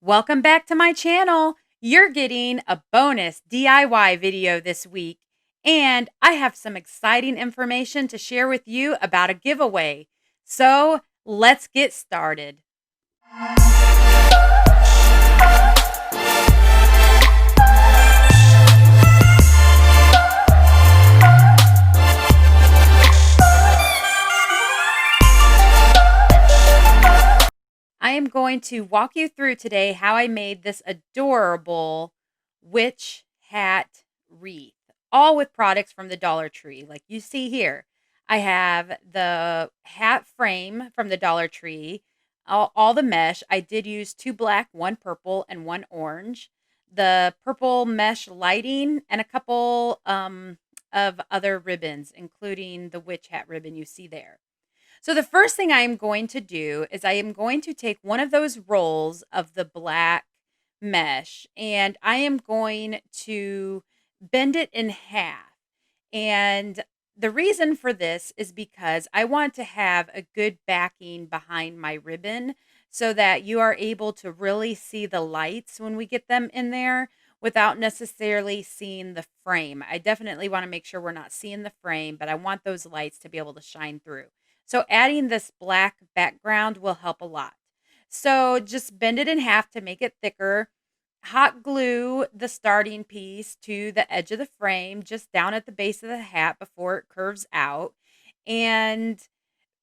Welcome back to my channel. You're getting a bonus DIY video this week, and I have some exciting information to share with you about a giveaway. So let's get started. I am going to walk you through today how I made this adorable witch hat wreath, all with products from the Dollar Tree, like you see here. I have the hat frame from the Dollar Tree, all the mesh. I did use two black, one purple, and one orange. The purple mesh lighting and a couple of other ribbons, including the witch hat ribbon you see there. So the first thing I am going to do is I am going to take one of those rolls of the black mesh and I am going to bend it in half. And the reason for this is because I want to have a good backing behind my ribbon so that you are able to really see the lights when we get them in there without necessarily seeing the frame. I definitely want to make sure we're not seeing the frame, but I want those lights to be able to shine through. So adding this black background will help a lot. So just bend it in half to make it thicker. Hot glue the starting piece to the edge of the frame, just down at the base of the hat before it curves out. And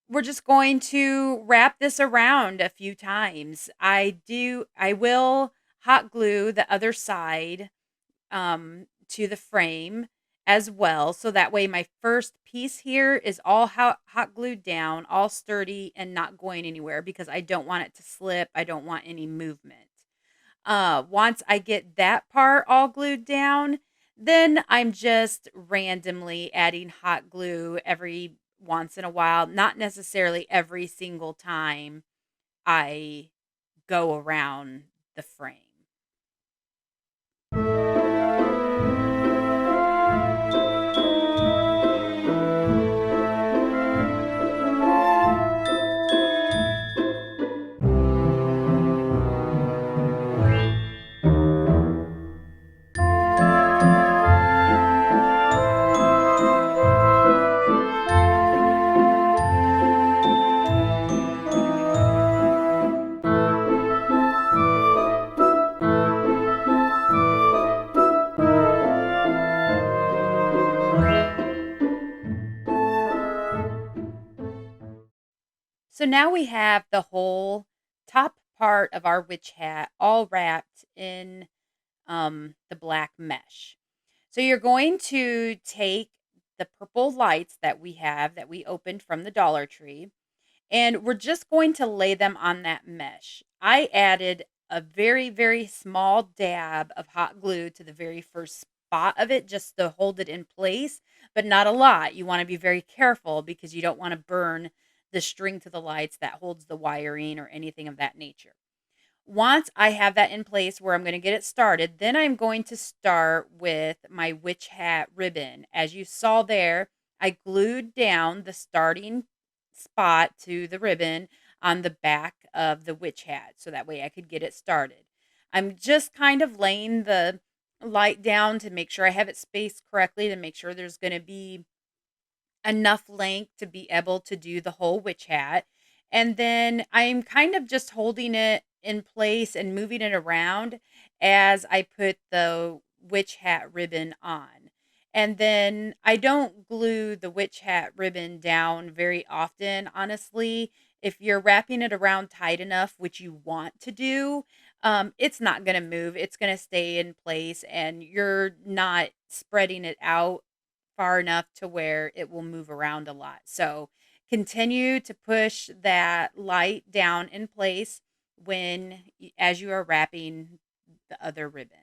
we're just going to wrap this around a few times. I will hot glue the other side to the frame as well. So that way my first piece here is all hot glued down, all sturdy and not going anywhere because I don't want it to slip. I don't want any movement. Once I get that part all glued down, then I'm just randomly adding hot glue every once in a while, not necessarily every single time I go around the frame. So now we have the whole top part of our witch hat all wrapped in the black mesh. So you're going to take the purple lights that we have that we opened from the Dollar Tree, and we're just going to lay them on that mesh. I added a very, very small dab of hot glue to the very first spot of it just to hold it in place, but not a lot. You want to be very careful because you don't want to burn the string to the lights that holds the wiring or anything of that nature. Once I have that in place where I'm going to get it started, then I'm going to start with my witch hat ribbon. As you saw there, I glued down the starting spot to the ribbon on the back of the witch hat so that way I could get it started. I'm just kind of laying the light down to make sure I have it spaced correctly, to make sure there's going to be enough length to be able to do the whole witch hat. And then I'm kind of just holding it in place and moving it around as I put the witch hat ribbon on. And then I don't glue the witch hat ribbon down very often, honestly. If you're wrapping it around tight enough, which you want to do, it's not going to move. It's going to stay in place and you're not spreading it out far enough to where it will move around a lot. So continue to push that light down in place as you are wrapping the other ribbon.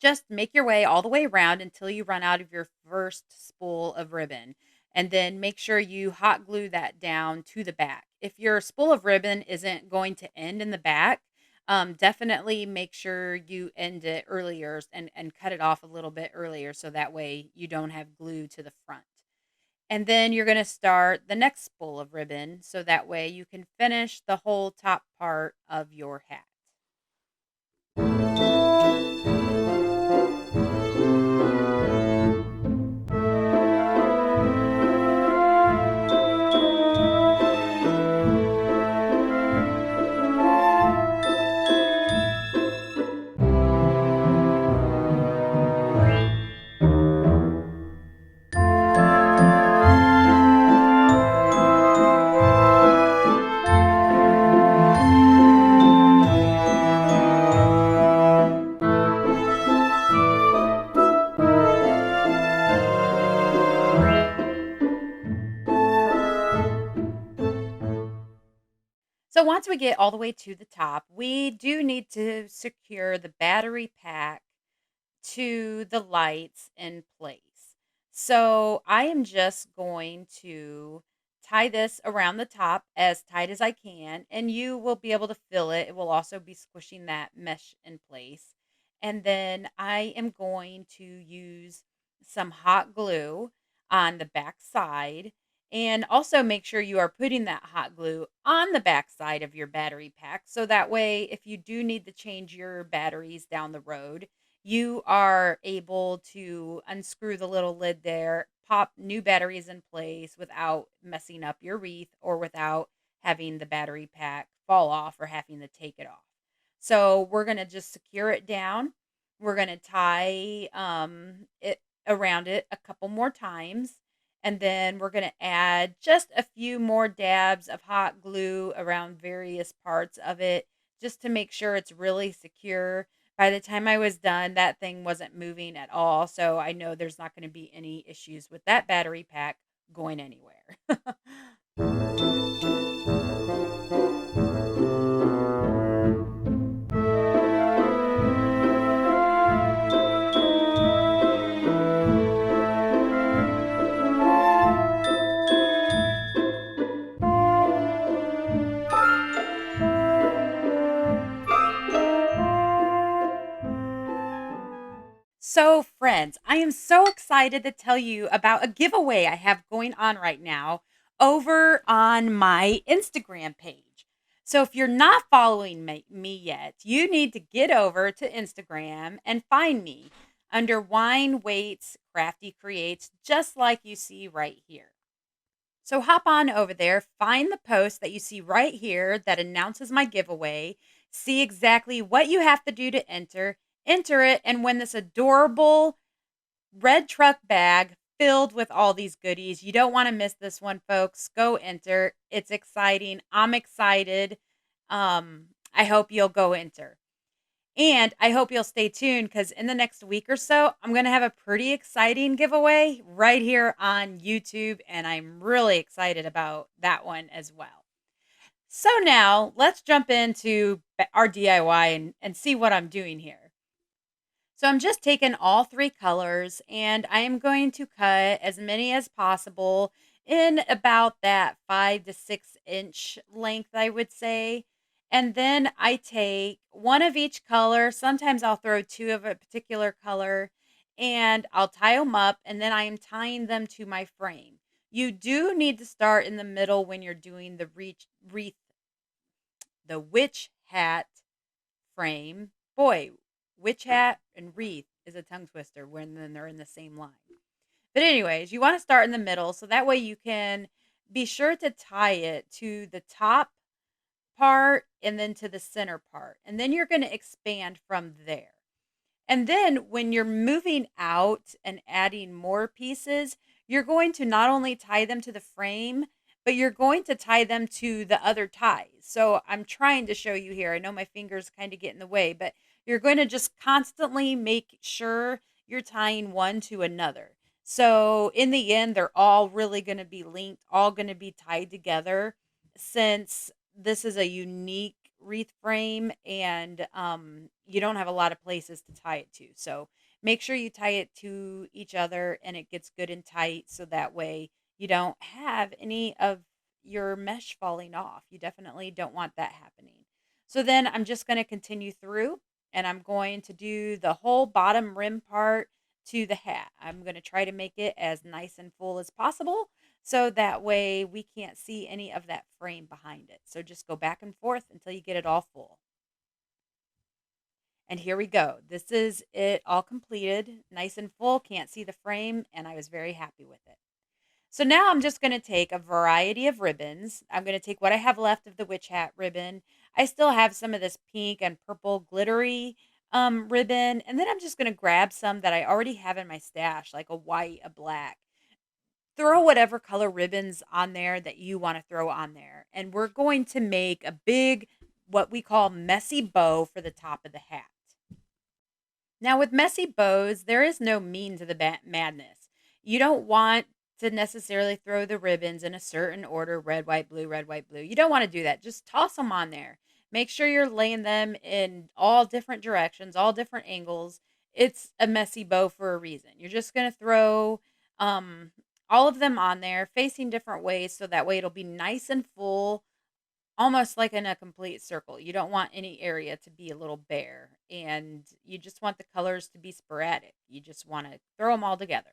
Just make your way all the way around until you run out of your first spool of ribbon. And then make sure you hot glue that down to the back. if your spool of ribbon isn't going to end in the back, definitely make sure you end it earlier and cut it off a little bit earlier so that way you don't have glue to the front. And then you're going to start the next spool of ribbon so that way you can finish the whole top part of your hat. So once we get all the way to the top, we do need to secure the battery pack to the lights in place. So I am just going to tie this around the top as tight as I can, and you will be able to feel it. It will also be squishing that mesh in place. And then I am going to use some hot glue on the back side. And also make sure you are putting that hot glue on the back side of your battery pack. So that way, if you do need to change your batteries down the road, you are able to unscrew the little lid there, pop new batteries in place without messing up your wreath or without having the battery pack fall off or having to take it off. So we're going to just secure it down. We're going to tie it around it a couple more times. And then we're going to add just a few more dabs of hot glue around various parts of it just to make sure it's really secure. By the time I was done, that thing wasn't moving at all, so I know there's not gonna be any issues with that battery pack going anywhere. So, friends, I am so excited to tell you about a giveaway I have going on right now over on my Instagram page. So, if you're not following me yet, you need to get over to Instagram and find me under Wine Waits Crafty Creates, just like you see right here. So hop on over there, find the post that you see right here that announces my giveaway, see exactly what you have to do to enter it, and win this adorable red truck bag filled with all these goodies. You don't want to miss this one, folks. Go enter. It's exciting. I'm excited. I hope you'll go enter. And I hope you'll stay tuned because in the next week or so, I'm going to have a pretty exciting giveaway right here on YouTube. And I'm really excited about that one as well. So now let's jump into our DIY and see what I'm doing here. So I'm just taking all three colors and I am going to cut as many as possible in about that 5 to 6 inch length, I would say. And then I take one of each color. Sometimes I'll throw two of a particular color and I'll tie them up and then I am tying them to my frame. You do need to start in the middle when you're doing the wreath, the witch hat frame. Boy, witch hat and wreath is a tongue twister when then they're in the same line. But anyways, you want to start in the middle so that way you can be sure to tie it to the top part and then to the center part. And then you're going to expand from there. And then when you're moving out and adding more pieces, you're going to not only tie them to the frame, but you're going to tie them to the other ties. So I'm trying to show you here. I know my fingers kind of get in the way, but you're going to just constantly make sure you're tying one to another. So in the end, they're all really going to be linked, all going to be tied together since this is a unique wreath frame and you don't have a lot of places to tie it to. So make sure you tie it to each other and it gets good and tight so that way you don't have any of your mesh falling off. You definitely don't want that happening. So then I'm just going to continue through and I'm going to do the whole bottom rim part to the hat. I'm going to try to make it as nice and full as possible so that way we can't see any of that frame behind it. So just go back and forth until you get it all full. And here we go. This is it all completed, nice and full, can't see the frame, and I was very happy with it. So now I'm just going to take a variety of ribbons. I'm going to take what I have left of the witch hat ribbon. I still have some of this pink and purple glittery ribbon. And then I'm just going to grab some that I already have in my stash, like a white, a black. Throw whatever color ribbons on there that you want to throw on there. And we're going to make a big, what we call messy bow for the top of the hat. Now, with messy bows, there is no mean to the madness. You don't want to necessarily throw the ribbons in a certain order red, white, blue, red, white, blue. You don't want to do that. Just toss them on there. Make sure you're laying them in all different directions, all different angles. It's a messy bow for a reason. You're just going to throw um, all of them on there facing different ways so that way it'll be nice and full, almost like in a complete circle. You don't want any area to be a little bare, and you just want the colors to be sporadic. You just want to throw them all together.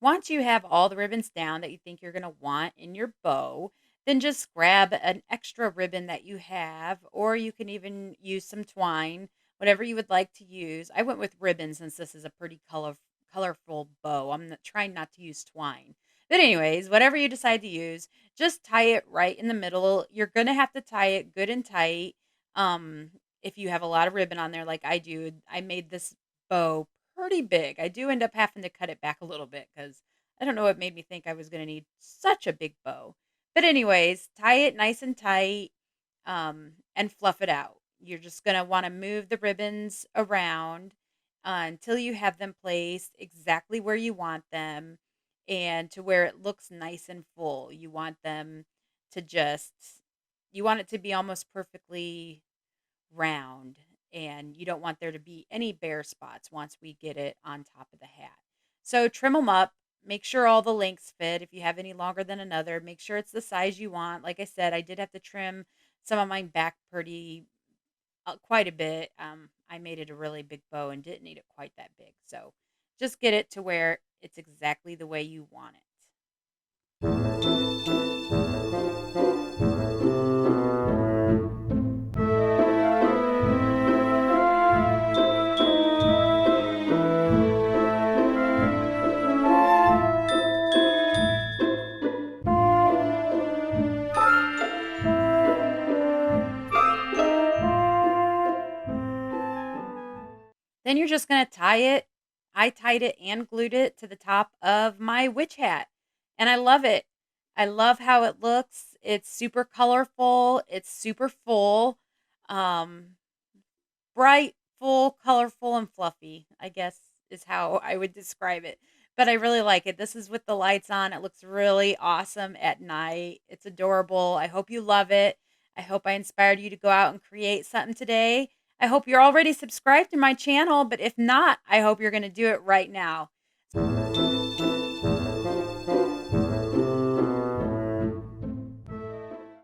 Once you have all the ribbons down that you think you're going to want in your bow, then just grab an extra ribbon that you have, or you can even use some twine, whatever you would like to use. I went with ribbon since this is a pretty colorful bow. I'm not, trying not to use twine. But, anyways, whatever you decide to use, just tie it right in the middle. You're going to have to tie it good and tight. Um, if you have a lot of ribbon on there, like I do, I made this bow pretty big. I do end up having to cut it back a little bit because I don't know what made me think I was going to need such a big bow. But anyways, tie it nice and tight and fluff it out. You're just going to want to move the ribbons around until you have them placed exactly where you want them and to where it looks nice and full. You want them to just, you want it to be almost perfectly round, and you don't want there to be any bare spots once we get it on top of the hat. So trim them up, make sure all the lengths fit. If you have any longer than another, make sure it's the size you want. Like I said, I did have to trim some of mine back pretty quite a bit. I made it a really big bow and didn't need it quite that big. So just get it to where it's exactly the way you want it. Then you're just going to tie it. I tied it and glued it to the top of my witch hat. And I love it. I love how it looks. It's super colorful. It's super full. Um, Bright, full, colorful, and fluffy, I guess is how I would describe it. But I really like it. This is with the lights on. It looks really awesome at night. It's adorable. I hope you love it. I hope I inspired you to go out and create something today. I hope you're already subscribed to my channel, but if not, I hope you're going to do it right now.